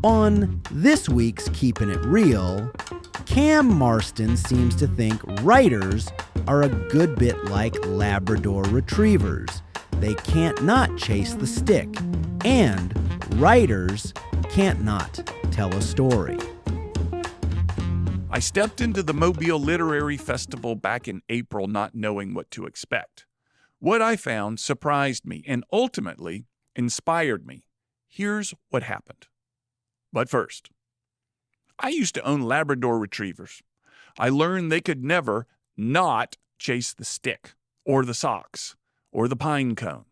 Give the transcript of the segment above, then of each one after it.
On this week's Keepin' It Real, Cam Marston seems to think writers are a good bit like Labrador retrievers. They can't not chase the stick, and writers can't not tell a story. I stepped into the Mobile Literary Festival back in April not knowing what to expect. What I found surprised me and ultimately inspired me. Here's what happened. But first, I used to own Labrador retrievers. I learned they could never not chase the stick or the socks or the pine cone.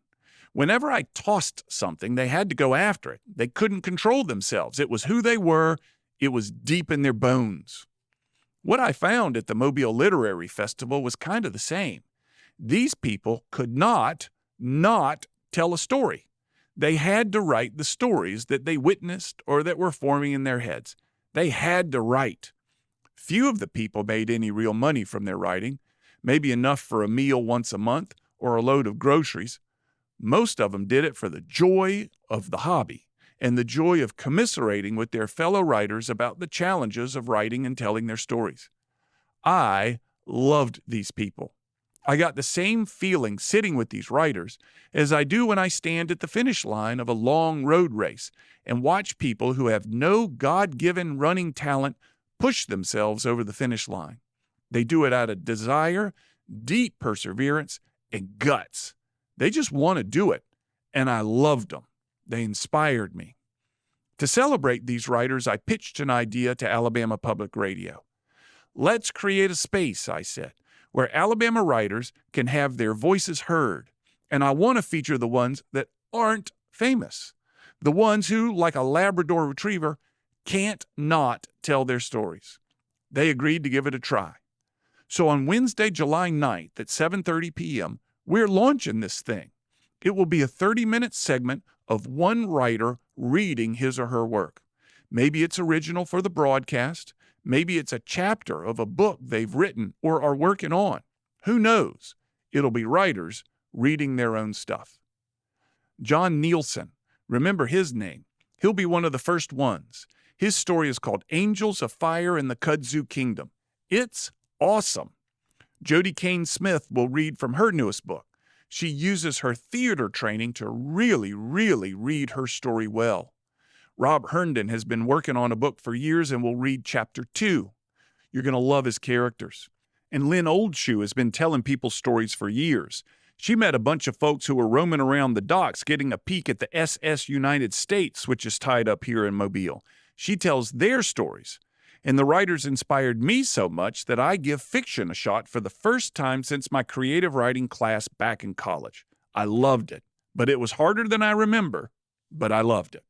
Whenever I tossed something, they had to go after it. They couldn't control themselves. It was who they were. It was deep in their bones. What I found at the Mobile Literary Festival was kind of the same. These people could not tell a story. They had to write the stories that they witnessed or that were forming in their heads. They had to write. Few of the people made any real money from their writing, maybe enough for a meal once a month or a load of groceries. Most of them did it for the joy of the hobby and the joy of commiserating with their fellow writers about the challenges of writing and telling their stories. I loved these people. I got the same feeling sitting with these writers as I do when I stand at the finish line of a long road race and watch people who have no God-given running talent push themselves over the finish line. They do it out of desire, deep perseverance, and guts. They just want to do it, and I loved them. They inspired me. To celebrate these writers, I pitched an idea to Alabama Public Radio. Let's create a space, I said, where Alabama writers can have their voices heard. And I want to feature the ones that aren't famous, the ones who, like a Labrador retriever, can't not tell their stories. They agreed to give it a try. So on Wednesday, July 9th at 7:30 p.m., we're launching this thing. It will be a 30-minute segment of one writer reading his or her work. Maybe it's original for the broadcast. Maybe it's a chapter of a book they've written or are working on. Who knows? It'll be writers reading their own stuff. John Nielsen, remember his name. He'll be one of the first ones. His story is called Angels of Fire in the Kudzu Kingdom. It's awesome. Jody Kane Smith will read from her newest book. She uses her theater training to really read her story well. Rob Herndon has been working on a book for years and will read chapter 2. You're going to love his characters. And Lynn Oldshoe has been telling people stories for years. She met a bunch of folks who were roaming around the docks getting a peek at the SS United States, which is tied up here in Mobile. She tells their stories. And the writers inspired me so much that I give fiction a shot for the first time since my creative writing class back in college. I loved it, but it was harder than I remember, but I loved it.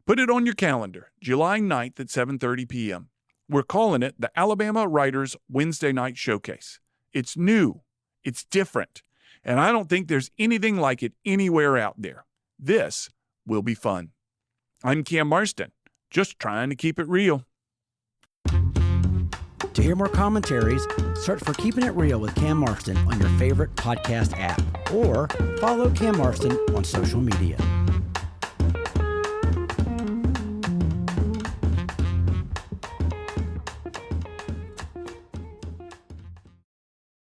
Put it on your calendar, July 9th at 7:30 p.m. We're calling it the Alabama Writers Wednesday Night Showcase. It's new, it's different, and I don't think there's anything like it anywhere out there. This will be fun. I'm Cam Marston, just trying to keep it real. To hear more commentaries, search for Keepin' It Real with Cam Marston on your favorite podcast app or follow Cam Marston on social media.